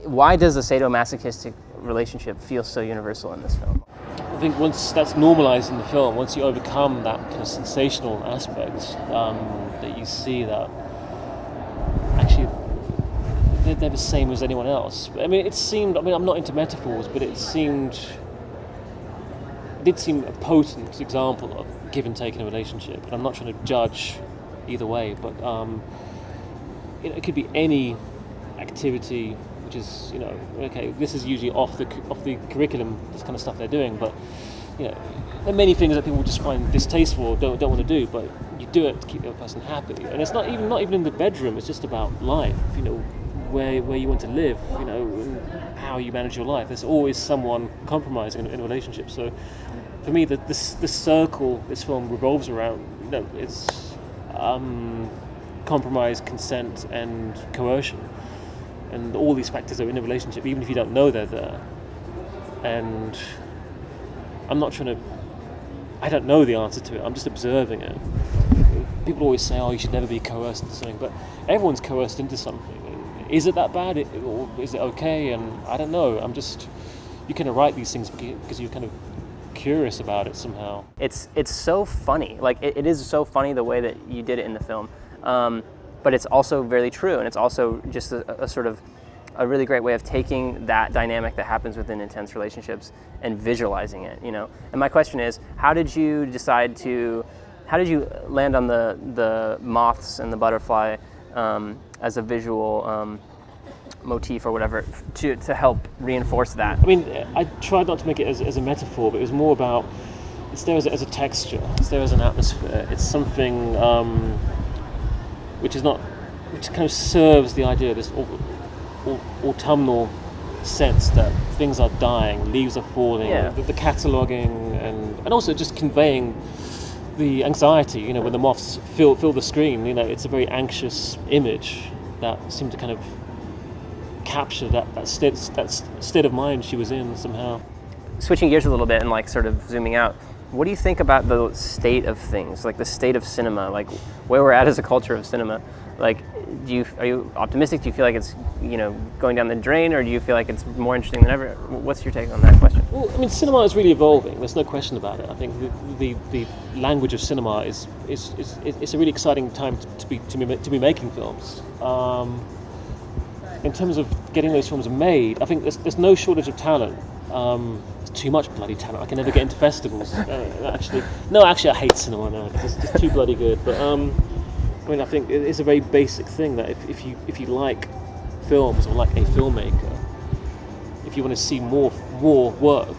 Why does the sadomasochistic relationship feel so universal in this film? I think once that's normalized in the film, once you overcome that kind of sensational aspect, that you see that actually they're the same as anyone else. I mean, I'm not into metaphors, but it did seem a potent example of give and take in a relationship. And I'm not trying to judge either way, but it could be any activity which is, okay, this is usually off the curriculum, this kind of stuff they're doing, but there are many things that people just find distasteful or don't want to do, but you do it to keep the other person happy. And it's not even in the bedroom, it's just about life, where you want to live, and how you manage your life. There's always someone compromising in a relationship. So for me, the circle this film revolves around, it's compromise, consent, and coercion. And all these factors are in a relationship, even if you don't know they're there. And I don't know the answer to it, I'm just observing it. People always say, you should never be coerced into something, but everyone's coerced into something. Is it that bad, or is it okay? And I don't know, you kind of write these things because you're kind of curious about it somehow. It's so funny, it is so funny the way that you did it in the film. But it's also very true, and it's also just a sort of a really great way of taking that dynamic that happens within intense relationships and visualizing it, And my question is, how did you land on the moths and the butterfly as a visual motif or whatever to help reinforce that? I mean, I tried not to make it as a metaphor, but it was more about, it's there as a texture, it's there as an atmosphere, it's something which kind of serves the idea of this autumnal sense that things are dying, leaves are falling, the cataloguing, and also just conveying the anxiety, when the moths fill the screen, it's a very anxious image that seemed to kind of capture that state of mind she was in somehow. Switching gears a little bit and sort of zooming out, what do you think about the state of things, the state of cinema, where we're at as a culture of cinema? Are you optimistic? Do you feel like it's going down the drain, or do you feel like it's more interesting than ever? What's your take on that question? Well, I mean, cinema is really evolving. There's no question about it. I think the language of cinema is a really exciting time to be making films. In terms of getting those films made, I think there's no shortage of talent. There's too much bloody talent. I can never get into festivals. Actually, I hate cinema now. It's just too bloody good. But I mean, I think it's a very basic thing that if you like films or like a filmmaker, if you want to see more work,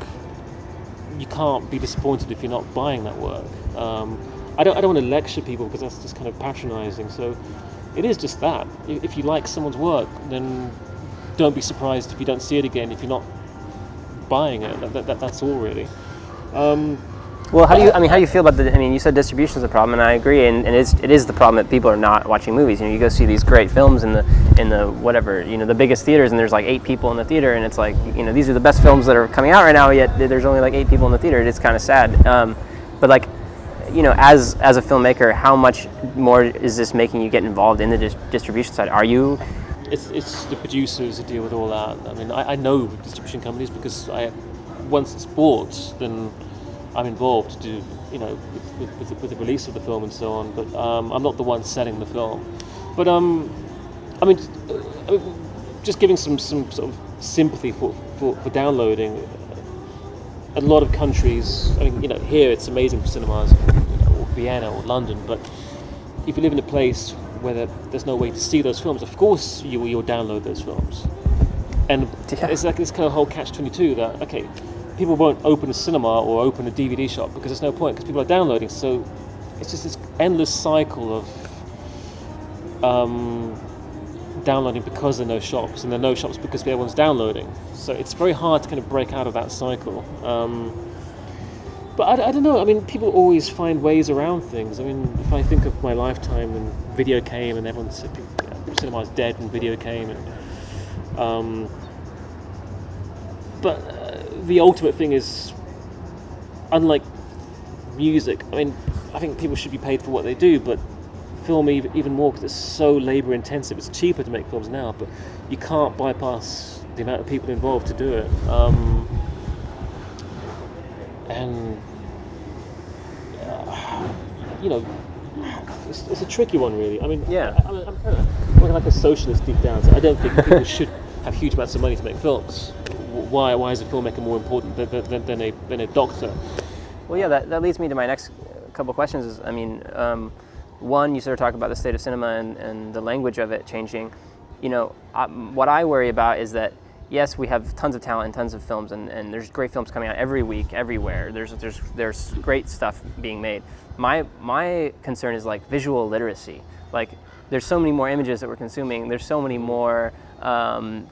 you can't be disappointed if you're not buying that work. I don't want to lecture people because that's just kind of patronizing. So it is just that. If you like someone's work, then don't be surprised if you don't see it again. If you're not buying it, that's all really. Well, how do you feel about you said distribution is a problem, and I agree, and it is the problem that people are not watching movies. You go see these great films in the whatever, the biggest theaters, and there's 8 people in the theater, and it's these are the best films that are coming out right now, yet there's only 8 people in the theater. It's kind of sad. But as a filmmaker, how much more is this making you get involved in the distribution side? Are you? It's the producers who deal with all that. I mean, I know distribution companies because once it's bought, then I'm involved to do, with the release of the film and so on. But I'm not the one selling the film. But just giving some sort of sympathy for downloading. A lot of countries, here it's amazing for cinemas, or Vienna or London. But if you live in a place where there's no way to see those films, of course you'll download those films. And it's this kind of whole catch-22 that, okay, people won't open a cinema or open a DVD shop because there's no point, because people are downloading. So it's just this endless cycle of downloading because there are no shops, and there are no shops because everyone's downloading. So it's very hard to kind of break out of that cycle. But I don't know, people always find ways around things. If I think of my lifetime when video came and everyone said cinema's dead when video came, and but the ultimate thing is, unlike music, I think people should be paid for what they do, but film even more because it's so labour intensive. It's cheaper to make films now, but you can't bypass the amount of people involved to do it, and you know, it's a tricky one, really. I mean, Yeah. I'm kind of looking like a socialist deep down, so I don't think people should have huge amounts of money to make films. Why is a filmmaker more important than a doctor? Well, yeah, that leads me to my next couple questions. Is, I mean, one, you sort of talk about the state of cinema and the language of it changing. You know, what I worry about is that, yes, we have tons of talent and tons of films, and there's great films coming out every week, everywhere. There's great stuff being made. My concern is like visual literacy. Like, there's so many more images that we're consuming. There's so many more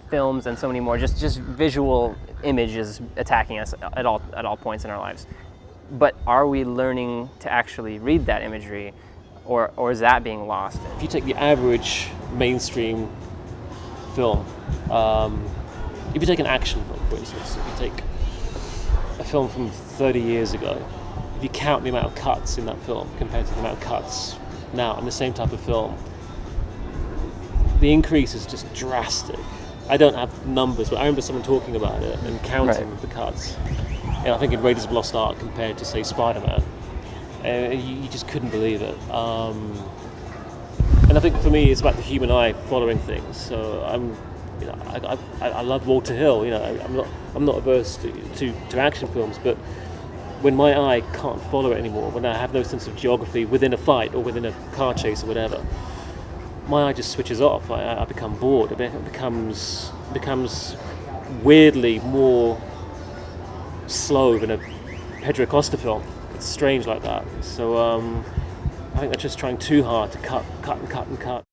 films and so many more just visual images attacking us at all points in our lives. But are we learning to actually read that imagery, or is that being lost? If you take the average mainstream film, if you take an action film, for instance, if you take a film from 30 years ago, if you count the amount of cuts in that film compared to the amount of cuts now in the same type of film, the increase is just drastic. I don't have numbers, but I remember someone talking about it and counting the cuts. And I think in Raiders of the Lost Ark compared to, say, Spider-Man, you just couldn't believe it. And I think for me, it's about the human eye following things. So I love Walter Hill. You know, I'm not averse to action films, but when my eye can't follow it anymore, when I have no sense of geography within a fight or within a car chase or whatever, my eye just switches off. I become bored. It becomes weirdly more slow than a Pedro Costa film. It's strange like that. So I think they're just trying too hard to cut and cut and cut.